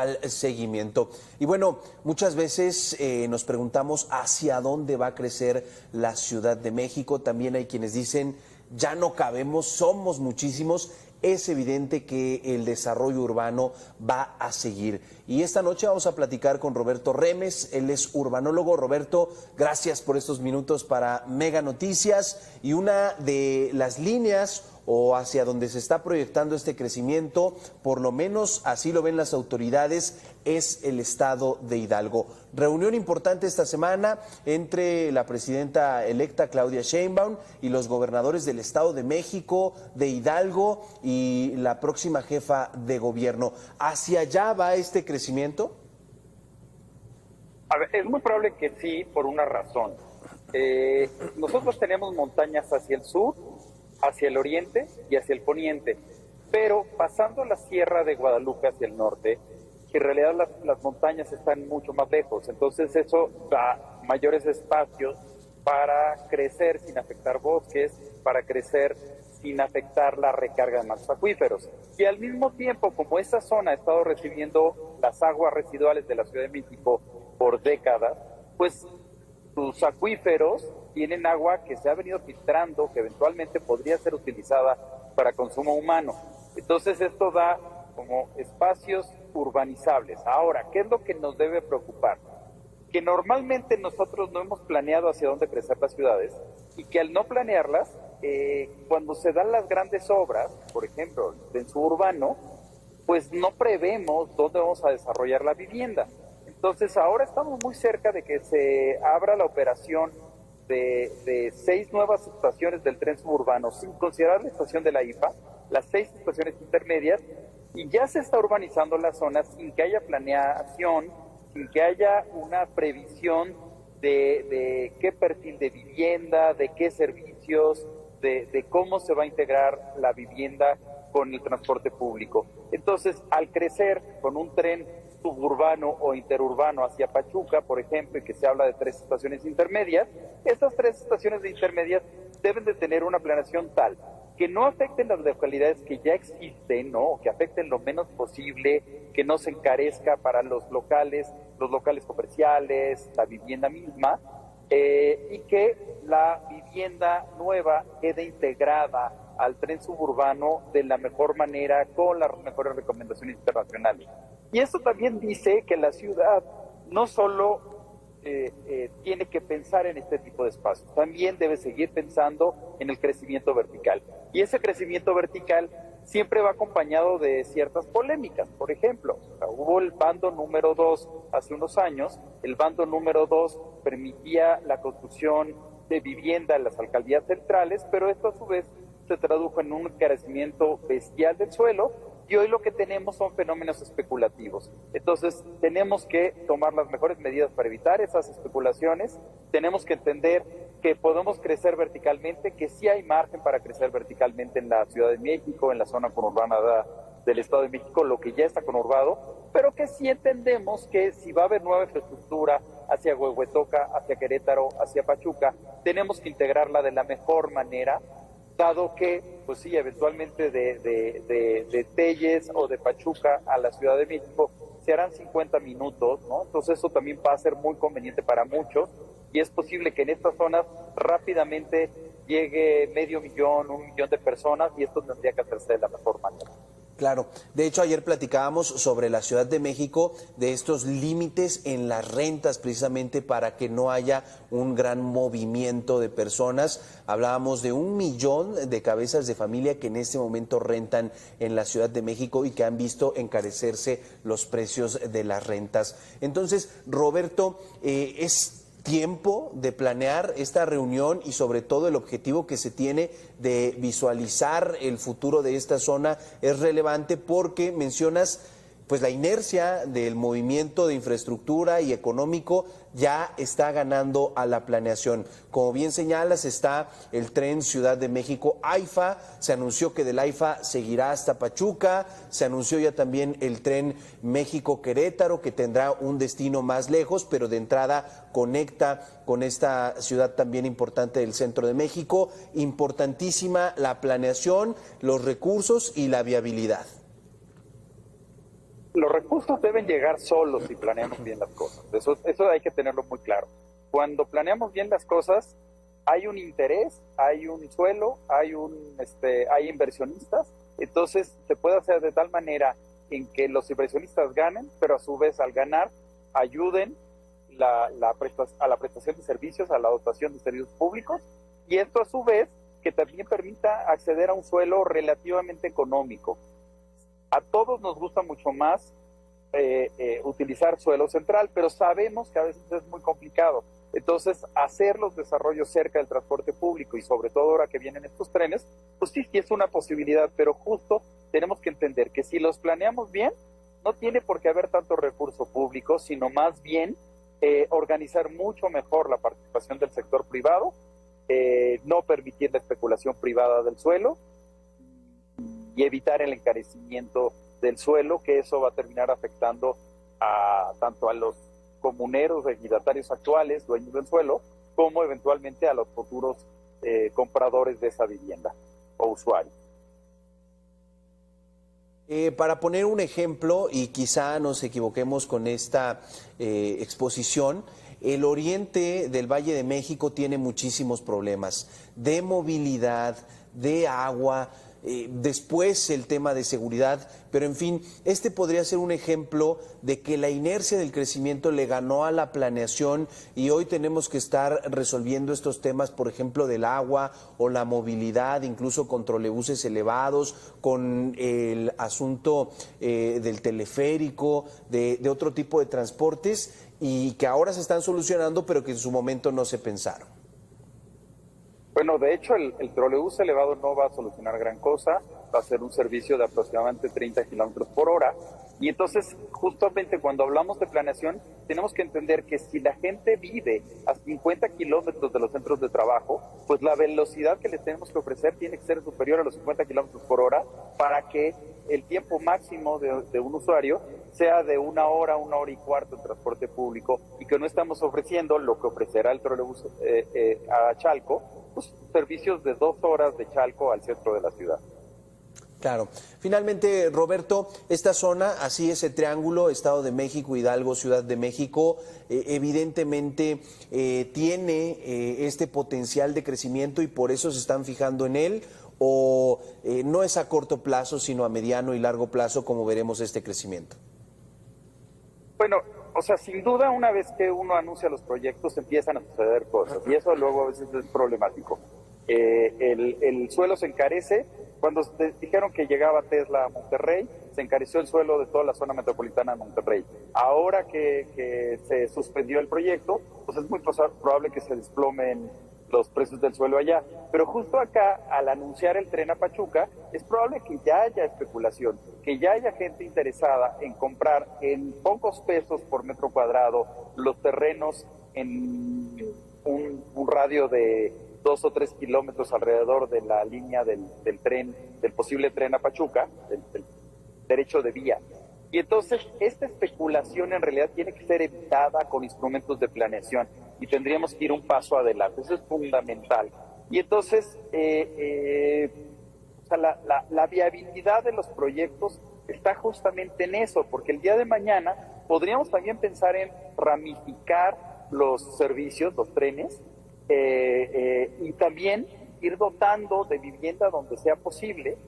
al seguimiento. Y bueno, muchas veces nos preguntamos hacia dónde va a crecer la Ciudad de México. También hay quienes dicen, ya no cabemos, somos muchísimos. Es evidente que el desarrollo urbano va a seguir. Y esta noche vamos a platicar con Roberto Remes, él es urbanólogo. Roberto, gracias por estos minutos para Mega Noticias. Y una de las líneas o hacia donde se está proyectando este crecimiento, por lo menos así lo ven las autoridades, es el estado de Hidalgo. Reunión importante esta semana entre la presidenta electa Claudia Sheinbaum y los gobernadores del Estado de México, de Hidalgo y la próxima jefa de gobierno. ¿Hacia allá va este crecimiento? A ver, es muy probable que sí, por una razón. Nosotros tenemos montañas hacia el sur, hacia el oriente y hacia el poniente, pero pasando la Sierra de Guadalupe hacia el norte, en realidad las montañas están mucho más lejos, entonces eso da mayores espacios para crecer sin afectar bosques, para crecer sin afectar la recarga de mantos acuíferos. Y al mismo tiempo, como esa zona ha estado recibiendo las aguas residuales de la Ciudad de México por décadas, pues sus acuíferos tienen agua que se ha venido filtrando, que eventualmente podría ser utilizada para consumo humano. Entonces esto da como espacios urbanizables. Ahora, ¿qué es lo que nos debe preocupar? Que normalmente nosotros no hemos planeado hacia dónde crecer las ciudades y que al no planearlas, cuando se dan las grandes obras, por ejemplo, en suburbano, pues no prevemos dónde vamos a desarrollar la vivienda. Entonces ahora estamos muy cerca de que se abra la operación de 6 nuevas estaciones del tren suburbano, sin considerar la estación de la IFA, las 6 estaciones intermedias, y ya se está urbanizando la zona sin que haya planeación, sin que haya una previsión de qué perfil de vivienda, de qué servicios, de cómo se va a integrar la vivienda con el transporte público. Entonces, al crecer con un tren suburbano o interurbano hacia Pachuca, por ejemplo, y que se habla de 3 estaciones intermedias, estas 3 estaciones intermedias deben de tener una planeación tal que no afecten las localidades que ya existen, ¿no? Que afecten lo menos posible, que no se encarezca para los locales comerciales, la vivienda misma, y que la vivienda nueva quede integrada al tren suburbano de la mejor manera, con las mejores recomendaciones internacionales. Y esto también dice que la ciudad no solo tiene que pensar en este tipo de espacios, también debe seguir pensando en el crecimiento vertical. Y ese crecimiento vertical siempre va acompañado de ciertas polémicas. Por ejemplo, hubo el bando número 2 hace unos años. El bando número 2 permitía la construcción de vivienda en las alcaldías centrales, pero esto a su vez se tradujo en un encarecimiento bestial del suelo, y hoy lo que tenemos son fenómenos especulativos. Entonces tenemos que tomar las mejores medidas para evitar esas especulaciones. Tenemos que entender que podemos crecer verticalmente, que sí hay margen para crecer verticalmente en la Ciudad de México, en la zona conurbana del Estado de México, lo que ya está conurbado, pero que sí entendemos que si va a haber nueva infraestructura hacia Huehuetoca, hacia Querétaro, hacia Pachuca, tenemos que integrarla de la mejor manera, dado que, pues sí, eventualmente de Telles o de Pachuca a la Ciudad de México se harán 50 minutos, ¿no? Entonces eso también va a ser muy conveniente para muchos, y es posible que en estas zonas rápidamente llegue 500,000, 1,000,000 de personas, y esto tendría que hacerse de la mejor manera. Claro, de hecho ayer platicábamos sobre la Ciudad de México, de estos límites en las rentas precisamente para que no haya un gran movimiento de personas. Hablábamos de 1,000,000 de cabezas de familia que en este momento rentan en la Ciudad de México y que han visto encarecerse los precios de las rentas. Entonces, Roberto, es tiempo de planear esta reunión y sobre todo el objetivo que se tiene de visualizar el futuro de esta zona es relevante porque mencionas pues la inercia del movimiento de infraestructura y económico ya está ganando a la planeación. Como bien señalas, está el tren Ciudad de México AIFA, se anunció que del AIFA seguirá hasta Pachuca, se anunció ya también el tren México-Querétaro, que tendrá un destino más lejos, pero de entrada conecta con esta ciudad también importante del centro de México. Importantísima la planeación, los recursos y la viabilidad. Los recursos deben llegar solos si planeamos bien las cosas. Eso hay que tenerlo muy claro. Cuando planeamos bien las cosas, hay un interés, hay un suelo, hay inversionistas. Entonces se puede hacer de tal manera en que los inversionistas ganen, pero a su vez al ganar ayuden a la prestación de servicios, a la dotación de servicios públicos, y esto a su vez que también permita acceder a un suelo relativamente económico. A todos nos gusta mucho más utilizar suelo central, pero sabemos que a veces es muy complicado. Entonces, hacer los desarrollos cerca del transporte público y sobre todo ahora que vienen estos trenes, pues sí es una posibilidad, pero justo tenemos que entender que si los planeamos bien, no tiene por qué haber tanto recurso público, sino más bien organizar mucho mejor la participación del sector privado, no permitir la especulación privada del suelo y evitar el encarecimiento del suelo, que eso va a terminar afectando tanto a los comuneros, ejidatarios actuales, dueños del suelo, como eventualmente a los futuros compradores de esa vivienda o usuarios. Para poner un ejemplo, y quizá nos equivoquemos con esta exposición, el oriente del Valle de México tiene muchísimos problemas de movilidad, de agua, después el tema de seguridad, pero en fin, este podría ser un ejemplo de que la inercia del crecimiento le ganó a la planeación y hoy tenemos que estar resolviendo estos temas, por ejemplo, del agua o la movilidad, incluso con trolebuses elevados, con el asunto del teleférico, de otro tipo de transportes y que ahora se están solucionando, pero que en su momento no se pensaron. Bueno, de hecho, el trolebús elevado no va a solucionar gran cosa, va a ser un servicio de aproximadamente 30 kilómetros por hora. Y entonces, justamente cuando hablamos de planeación, tenemos que entender que si la gente vive a 50 kilómetros de los centros de trabajo, pues la velocidad que les tenemos que ofrecer tiene que ser superior a los 50 kilómetros por hora para que el tiempo máximo de un usuario sea de 1 hora, 1 hora y cuarto en transporte público, y que no estamos ofreciendo lo que ofrecerá el trolebús a Chalco, pues servicios de 2 horas de Chalco al centro de la ciudad. Claro. Finalmente, Roberto, esta zona, así ese triángulo, Estado de México, Hidalgo, Ciudad de México, evidentemente tiene este potencial de crecimiento y por eso se están fijando en él, o no es a corto plazo, sino a mediano y largo plazo, como veremos este crecimiento. Bueno, o sea, sin duda, una vez que uno anuncia los proyectos, empiezan a suceder cosas, y eso luego a veces es problemático. El suelo se encarece. Cuando dijeron que llegaba Tesla a Monterrey, se encareció el suelo de toda la zona metropolitana de Monterrey. Ahora que se suspendió el proyecto, pues es muy probable que se desplomen los precios del suelo allá. Pero justo acá, al anunciar el tren a Pachuca, es probable que ya haya especulación, que ya haya gente interesada en comprar en pocos pesos por metro cuadrado los terrenos en un radio de 2 o 3 kilómetros alrededor de la línea del tren, del posible tren a Pachuca, del derecho de vía. Y entonces esta especulación en realidad tiene que ser evitada con instrumentos de planeación y tendríamos que ir un paso adelante. Eso es fundamental. Y entonces o sea, la viabilidad de los proyectos está justamente en eso, porque el día de mañana podríamos también pensar en ramificar los servicios, los trenes, y también ir dotando de vivienda donde sea posible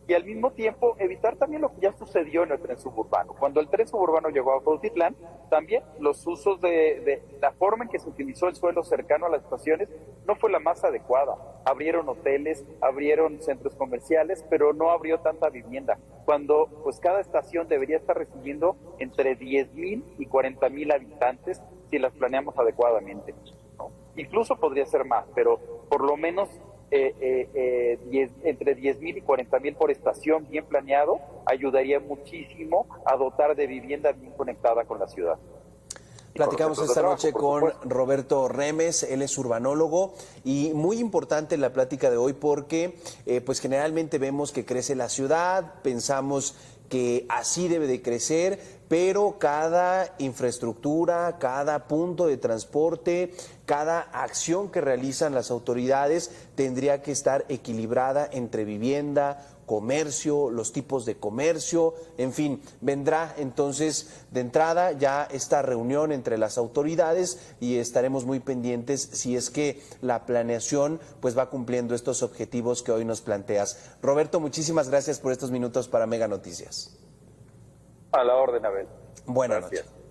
y al mismo tiempo evitar también lo que ya sucedió en el tren suburbano. Cuando el tren suburbano llegó a Cuautitlán, también los usos de la forma en que se utilizó el suelo cercano a las estaciones no fue la más adecuada. Abrieron hoteles, abrieron centros comerciales, pero no abrió tanta vivienda, cuando pues cada estación debería estar recibiendo entre 10,000 y 40,000 habitantes si las planeamos adecuadamente, ¿no? Incluso podría ser más, pero por lo menos entre 10,000 y 40,000 por estación bien planeado ayudaría muchísimo a dotar de vivienda bien conectada con la ciudad. Platicamos esta noche con Roberto Remes, él es urbanólogo y muy importante la plática de hoy porque pues generalmente vemos que crece la ciudad, pensamos que así debe de crecer, pero cada infraestructura, cada punto de transporte, cada acción que realizan las autoridades tendría que estar equilibrada entre vivienda, comercio, los tipos de comercio, en fin, vendrá entonces de entrada ya esta reunión entre las autoridades y estaremos muy pendientes si es que la planeación pues va cumpliendo estos objetivos que hoy nos planteas. Roberto, muchísimas gracias por estos minutos para Mega Noticias. A la orden, Abel. Buenas Gracias. noches.